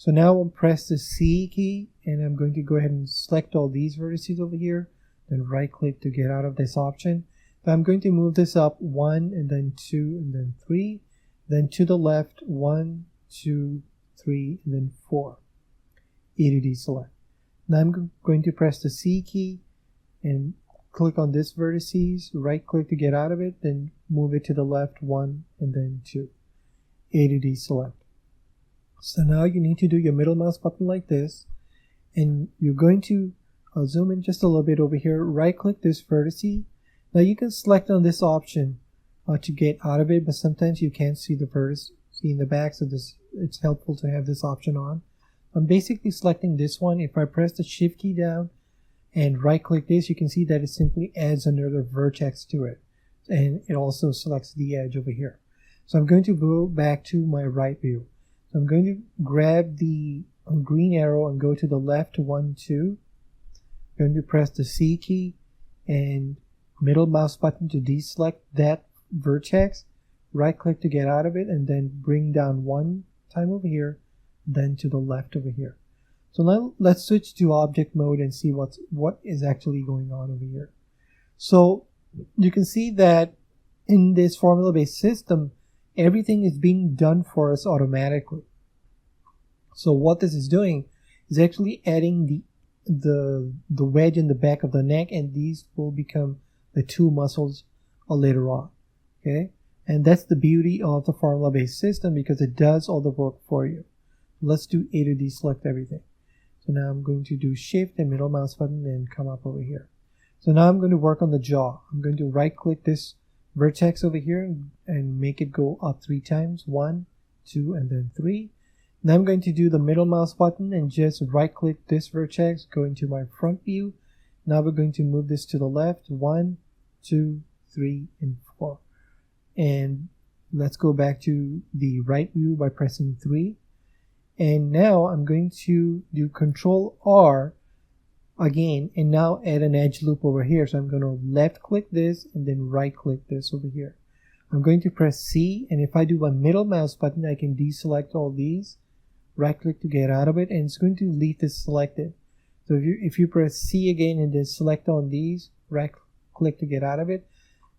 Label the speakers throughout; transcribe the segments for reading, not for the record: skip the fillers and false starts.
Speaker 1: So now I'll press the C key and I'm going to go ahead and select all these vertices over here. Then right click to get out of this option. So I'm going to move this up 1 and then 2 and then 3. Then to the left 1, 2, 3 and then 4. A to D select. Now I'm going to press the C key and click on this vertices, right click to get out of it, then move it to the left 1 and then 2. A to D select. So now you need to do your middle mouse button like this, and you're going to zoom in just a little bit over here, right click this vertice. Now you can select on this option to get out of it, but sometimes you can't see the vertex in the back, so it's helpful to have this option on. I'm basically selecting this one. If I press the shift key down and right click this, you can see that it simply adds another vertex to it, and it also selects the edge over here. So I'm going to go back to my right view. So I'm going to grab the green arrow and go to the left 1, 2. I'm going to press the C key and middle mouse button to deselect that vertex, right click to get out of it, and then bring down 1 time over here, then to the left over here. So now let's switch to object mode and see what is actually going on over here. So you can see that in this formula based system, everything is being done for us automatically. So what this is doing is actually adding the wedge in the back of the neck, and these will become the 2 muscles later on. Okay, and that's the beauty of the formula based system, because it does all the work for you. Let's do A to D select everything. So now I'm going to do shift and middle mouse button and come up over here. So now I'm going to work on the jaw. I'm going to right click this vertex over here and make it go up 3 times. 1, 2 and then 3. Now I'm going to do the middle mouse button and just right click this vertex, go into my front view. Now we're going to move this to the left. 1, 2, 3 and 4. And let's go back to the right view by pressing 3. And now I'm going to do Control R again and now add an edge loop over here. So I'm going to left click this and then right click this over here. I'm going to press C, and if I do my middle mouse button, I can deselect all these, right click to get out of it, and it's going to leave this selected. So if you press C again and then select on these, right click to get out of it,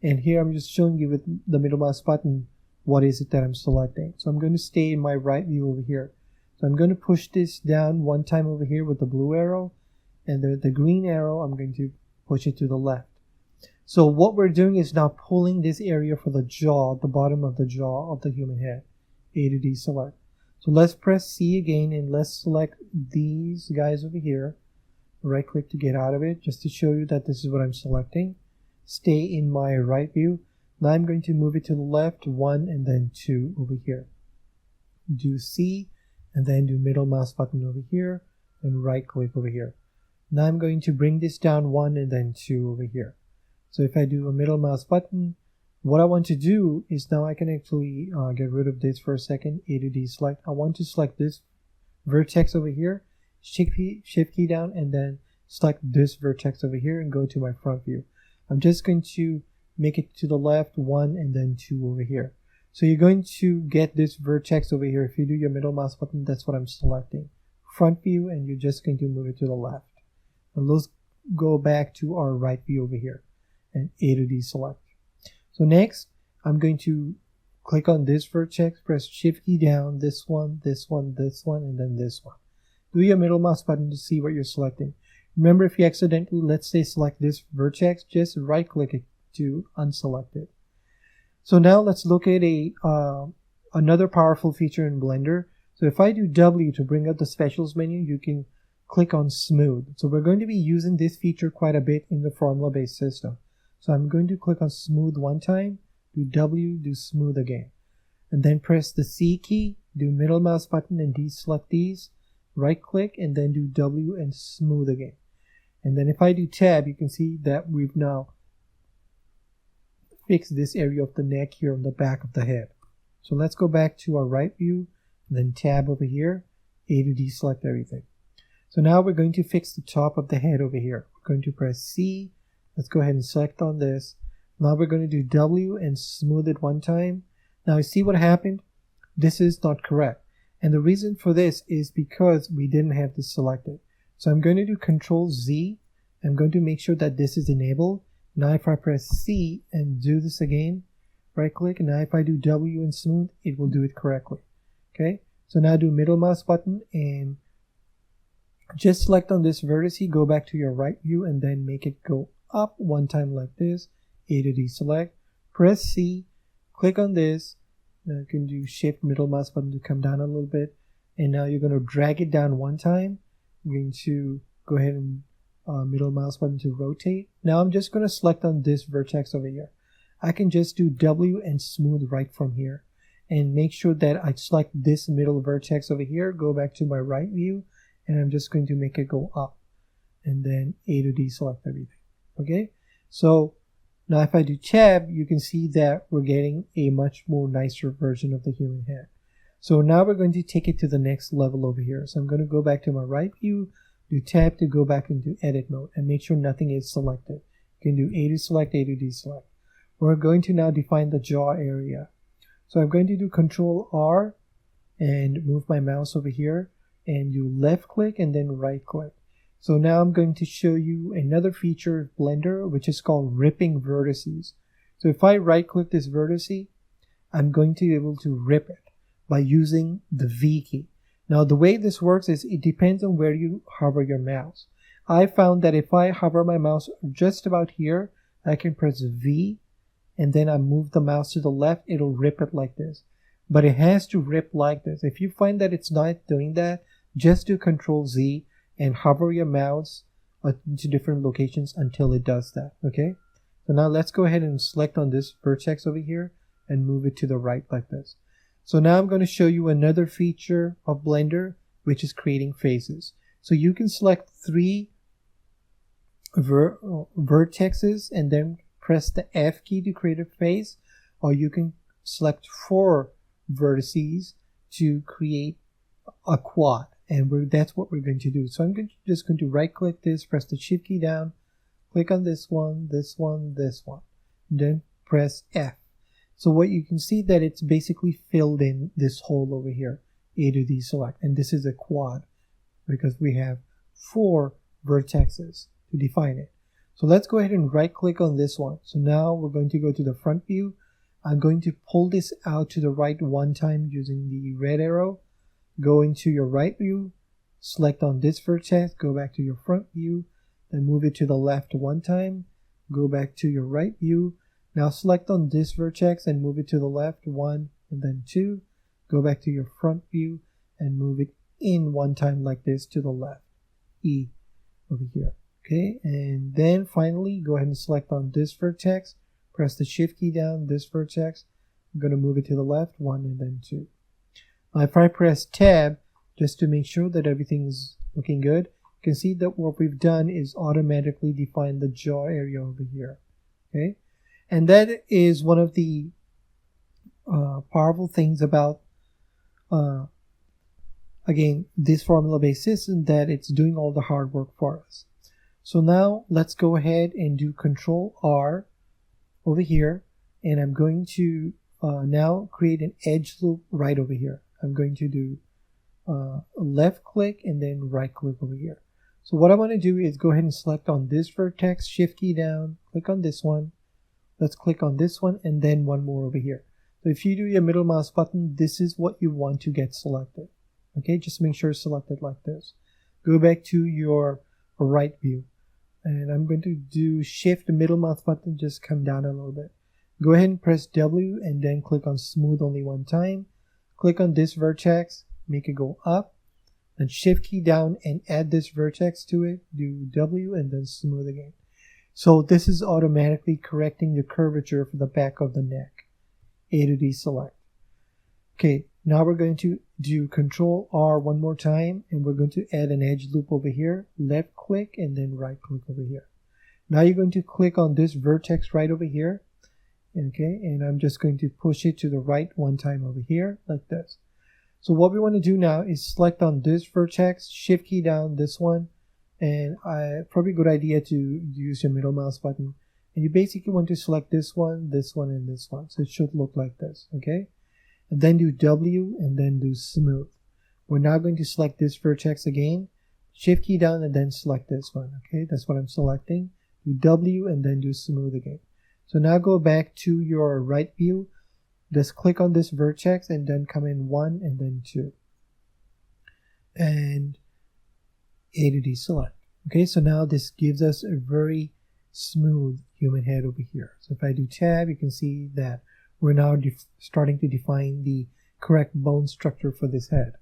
Speaker 1: and here I'm just showing you with the middle mouse button what is it that I'm selecting. So I'm going to stay in my right view over here. So I'm going to push this down 1 time over here with the blue arrow, and the green arrow I'm going to push it to the left. So what we're doing is now pulling this area for the jaw, the bottom of the jaw of the human head. A to D select. So let's press C again and let's select these guys over here. Right click to get out of it, just to show you that this is what I'm selecting. Stay in my right view. Now I'm going to move it to the left, 1 and then 2 over here. Do C and then do middle mouse button over here and right click over here. Now I'm going to bring this down 1 and then 2 over here. So if I do a middle mouse button, what I want to do is now I can actually get rid of this for a second. A to D select. I want to select this vertex over here, shift key down, and then select this vertex over here and go to my front view. I'm just going to make it to the left, 1 and then 2 over here. So you're going to get this vertex over here. If you do your middle mouse button, that's what I'm selecting. Front view, and you're just going to move it to the left. And let's go back to our right view over here and A to D select. So next, I'm going to click on this vertex, press shift key down, this one, this one, this one, and then this one. Do your middle mouse button to see what you're selecting. Remember, if you accidentally, let's say, select this vertex, just right click it to unselect it. So now let's look at another powerful feature in Blender. So if I do W to bring up the specials menu, you can click on smooth. So we're going to be using this feature quite a bit in the formula based system. So I'm going to click on smooth 1 time, do W, do smooth again, and then press the C key, do middle mouse button and deselect these, right click and then do W and smooth again. And then if I do tab, you can see that we've now fixed this area of the neck here on the back of the head. So let's go back to our right view, and then tab over here, A to deselect everything. So now we're going to fix the top of the head over here. We're going to press C. Let's go ahead and select on this. Now we're going to do W and smooth it 1 time. Now you see what happened? This is not correct. And the reason for this is because we didn't have this selected. So I'm going to do Control Z. I'm going to make sure that this is enabled. Now if I press C and do this again, right click, and now if I do W and smooth, it will do it correctly. Okay, so now do middle mouse button and just select on this vertex, go back to your right view and then make it go up one time like this. A to deselect, press C, click on this. Now you can do shift middle mouse button to come down a little bit, and now you're going to drag it down one time. You're going to go ahead and middle mouse button to rotate. Now I'm just going to select on this vertex over here. I can just do W and smooth right from here and make sure that I select this middle vertex over here, go back to my right view, and I'm just going to make it go up and then A to deselect everything. Okay, so now if I do tab, you can see that we're getting a much more nicer version of the human head. So now we're going to take it to the next level over here. So I'm going to go back to my right view, do tab to go back into edit mode and make sure nothing is selected. You can do A to select, A to deselect. We're going to now define the jaw area. So I'm going to do Control R and move my mouse over here and do left click and then right click. So now I'm going to show you another feature of Blender, which is called ripping vertices. So if I right click this vertex, I'm going to be able to rip it by using the V key. Now the way this works is it depends on where you hover your mouse. I found that if I hover my mouse just about here, I can press V and then I move the mouse to the left, it'll rip it like this. But it has to rip like this. If you find that it's not doing that, just do Control Z and hover your mouse to different locations until it does that. Okay, so now let's go ahead and select on this vertex over here and move it to the right like this. So now I'm going to show you another feature of Blender, which is creating faces. So you can select 3 vertexes and then press the F key to create a face, or you can select 4 vertices to create a quad, and that's what we're going to do. So I'm just going to right click this, press the shift key down, click on this one, this one, this one, then press F. So what you can see that it's basically filled in this hole over here, A to deselect, and this is a quad because we have 4 vertexes to define it. So let's go ahead and right click on this one. So now we're going to go to the front view. I'm going to pull this out to the right one time using the red arrow. Go into your right view, select on this vertex, go back to your front view, then move it to the left one time, go back to your right view. Now select on this vertex and move it to the left 1 and then 2, go back to your front view and move it in one time like this to the left, E over here. Okay, and then finally go ahead and select on this vertex, press the shift key down, this vertex, I'm going to move it to the left 1 and then 2. Now if I press tab just to make sure that everything's looking good, you can see that what we've done is automatically define the jaw area over here. Okay, and that is one of the powerful things about again this formula based system, that it's doing all the hard work for us. So now let's go ahead and do Control R over here, and I'm going to now create an edge loop right over here. I'm going to do left click and then right click over here. So what I want to do is go ahead and select on this vertex, shift key down, click on this one, let's click on this one and then one more over here. So if you do your middle mouse button, this is what you want to get selected. Okay, just make sure it's selected like this. Go back to your right view, and I'm going to do shift the middle mouse button, just come down a little bit. Go ahead and press W and then click on smooth only one time. Click on this vertex, make it go up, and shift key down and add this vertex to it, do W and then smooth again. So this is automatically correcting the curvature for the back of the neck. A to deselect. Okay, now we're going to do Control R one more time, and we're going to add an edge loop over here, left click and then right click over here. Now you're going to click on this vertex right over here. Okay, and I'm just going to push it to the right one time over here like this. So what we want to do now is select on this vertex, shift key down this one, and probably a good idea to use your middle mouse button, and you basically want to select this one, and this one, so it should look like this. Okay, and then do W and then do smooth. We're now going to select this vertex again, shift key down and then select this one. Okay, that's what I'm selecting. Do W and then do smooth again. So now go back to your right view, just click on this vertex and then come in 1 and then 2. And A to D select. Okay, so now this gives us a very smooth human head over here. So if I do tab, you can see that we're now starting to define the correct bone structure for this head.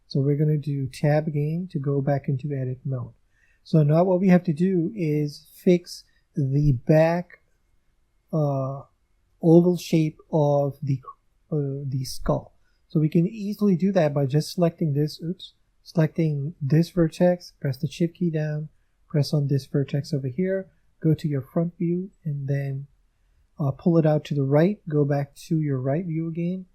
Speaker 1: So we're going to do tab again to go back into edit mode. So now what we have to do is fix the back oval shape of the skull. So we can easily do that by just selecting this, selecting this vertex, press the shift key down, press on this vertex over here, go to your front view and then pull it out to the right, go back to your right view again,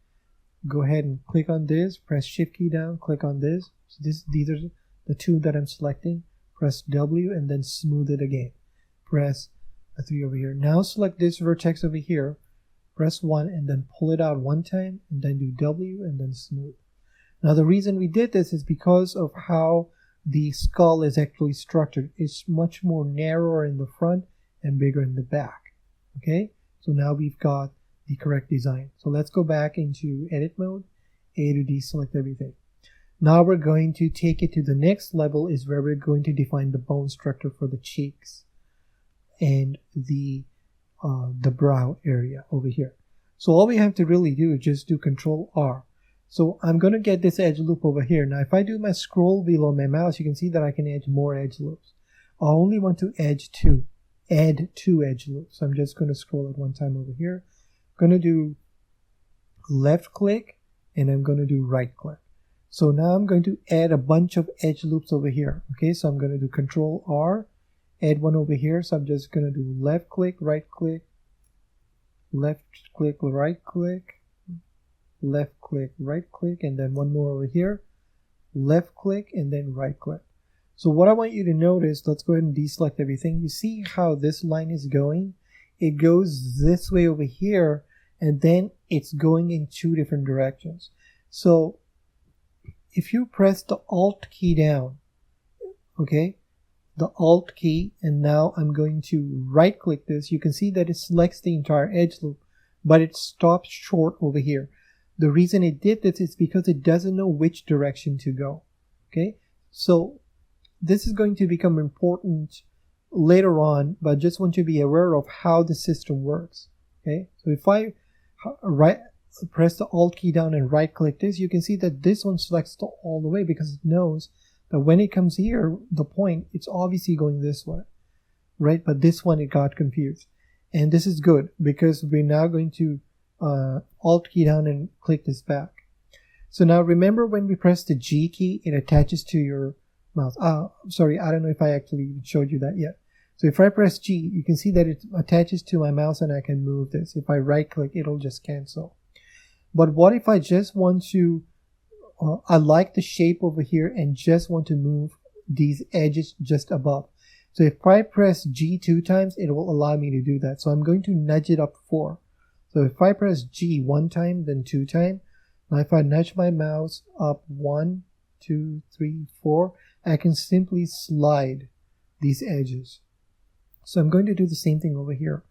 Speaker 1: go ahead and click on this, press shift key down, click on this. So these are the two that I'm selecting, press W and then smooth it again. Press 3 over here. Now select this vertex over here, press 1 and then pull it out one time and then do W and then smooth. Now the reason we did this is because of how the skull is actually structured. It's much more narrower in the front and bigger in the back. Okay, so now we've got the correct design. So let's go back into edit mode, A to D, select everything. Now we're going to take it to the next level, is where we're going to define the bone structure for the cheeks and the brow area over here. So all we have to really do is just do Control R. So I'm going to get this edge loop over here. Now if I do my scroll wheel on my mouse, you can see that I can add more edge loops. I only want to add 2 edge loops. So I'm just going to scroll it one time over here. I'm going to do left click and I'm going to do right click. So now I'm going to add a bunch of edge loops over here. Okay, so I'm going to do Control R, add one over here. So I'm just going to do left click, right click, left click, right click, left click, right click, and then one more over here, left click, and then right click. So what I want you to notice, let's go ahead and deselect everything. You see how this line is going? It goes this way over here, and then it's going in 2 different directions. So if you press the Alt key down, okay, the Alt key, and now I'm going to right click this, you can see that it selects the entire edge loop, but it stops short over here. The reason it did this is because it doesn't know which direction to go. Okay, so this is going to become important later on, but just want you to be aware of how the system works. Okay, so if I press the Alt key down and right click this, you can see that this one selects all the way because it knows that when it comes here, the point, it's obviously going this way, right? But this one, it got confused. And this is good because we're now going to Alt key down and click this back. So now remember when we press the G key, it attaches to your mouse. Sorry, I don't know if I actually showed you that yet. So if I press G, you can see that it attaches to my mouse and I can move this. If I right click, it'll just cancel. But what if I just want to, I like the shape over here and just want to move these edges just above. So if I press G 2 times, it will allow me to do that. So I'm going to nudge it up 4. So if I press G 1 time, then 2 times. Now if I nudge my mouse up 1, 2, 3, 4, I can simply slide these edges. So I'm going to do the same thing over here.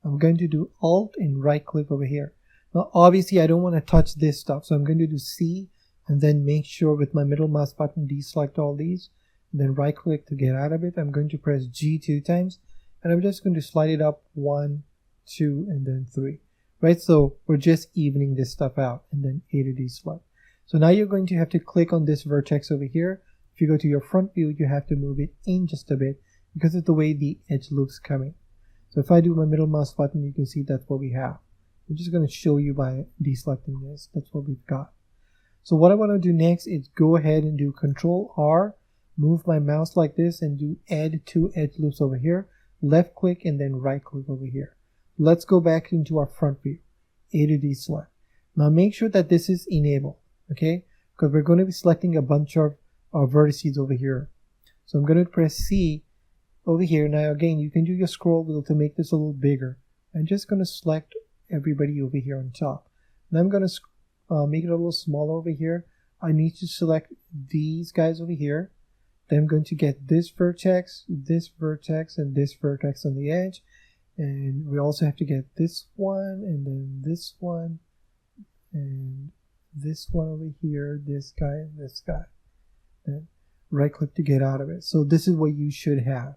Speaker 1: I'm going to do Alt and right click over here. Now obviously I don't want to touch this stuff, so I'm going to do C and then make sure with my middle mouse button deselect all these, and then right click to get out of it. I'm going to press G 2 times and I'm just going to slide it up 1, 2, and then 3. Right, so we're just evening this stuff out, and then A to D select. So now you're going to have to click on this vertex over here. If you go to your front view, you have to move it in just a bit because of the way the edge loops coming. So if I do my middle mouse button, you can see that's what we have. I'm just going to show you by deselecting this. That's what we've got. So what I want to do next is go ahead and do Control R, move my mouse like this, and do add 2 edge loops over here, left click, and then right click over here. Let's go back into our front view, A to D select. Now make sure that this is enabled, okay? Because we're going to be selecting a bunch of vertices over here. So I'm going to press C over here. Now again, you can do your scroll wheel to make this a little bigger. I'm just going to select everybody over here on top. Now I'm going to make it a little smaller over here. I need to select these guys over here. Then I'm going to get this vertex, and this vertex on the edge. And we also have to get this one, and then this one, and this one over here, this guy, and this guy. And right click to get out of it. So this is what you should have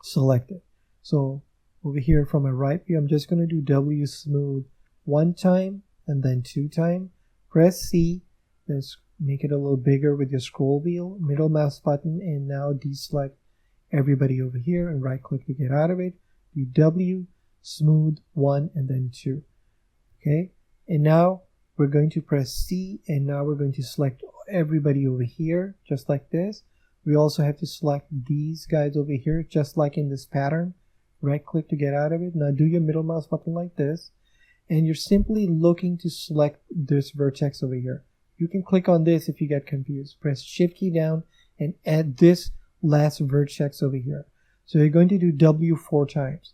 Speaker 1: selected. So over here from a right view, I'm just going to do W smooth 1 time and then 2 times. Press C, let's make it a little bigger with your scroll wheel, middle mouse button, and now deselect everybody over here and right click to get out of it. Do W smooth 1 and then 2. Okay, and now we're going to press C, and now we're going to select everybody over here just like this. We also have to select these guys over here just like in this pattern. Right click to get out of it. Now do your middle mouse button like this, and you're simply looking to select this vertex over here. You can click on this if you get confused. Press Shift key down and add this last vertex over here. So you're going to do W 4 times.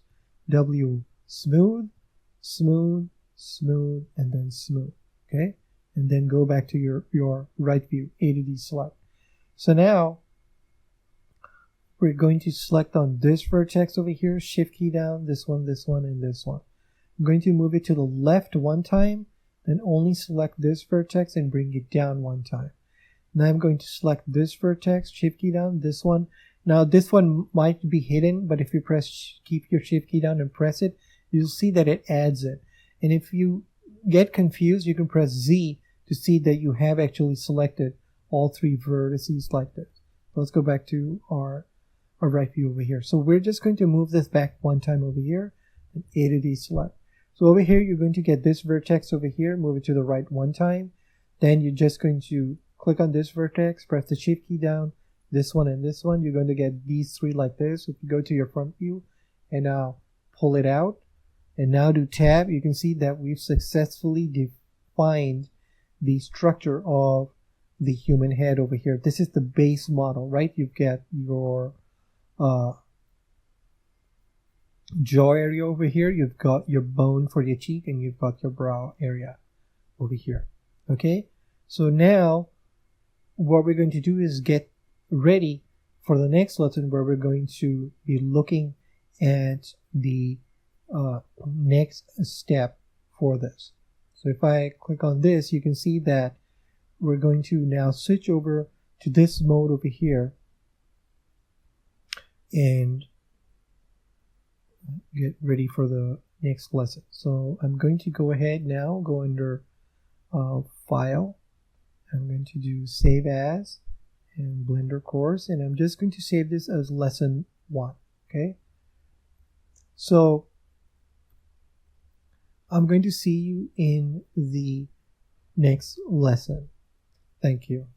Speaker 1: W smooth, smooth, smooth, and then smooth. Okay, and then go back to your right view, A to D select. So now we're going to select on this vertex over here, Shift key down, this one, and this one. I'm going to move it to the left 1 time, then only select this vertex and bring it down 1 time. Now I'm going to select this vertex, Shift key down, this one. Now this one might be hidden, but if you keep your Shift key down and press it, you'll see that it adds it. And if you get confused, you can press Z to see that you have actually selected all 3 vertices like this. Let's go back to our right view over here. So we're just going to move this back 1 time over here and A to D select. So over here, you're going to get this vertex over here, move it to the right 1 time. Then you're just going to click on this vertex, press the Shift key down, this one and this one. You're going to get these 3 like this. If you go to your front view and now pull it out and now do tab, you can see that we've successfully defined the structure of the human head over here. This is the base model, right? You've got your jaw area over here, you've got your bone for your cheek, and you've got your brow area over here. Okay, so now what we're going to do is get ready for the next lesson where we're going to be looking at the next step for this. So if I click on this, you can see that we're going to now switch over to this mode over here and get ready for the next lesson. So I'm going to go ahead now, go under File. I'm going to do Save As and Blender Course, and I'm just going to save this as Lesson 1. Okay, so I'm going to see you in the next lesson. Thank you.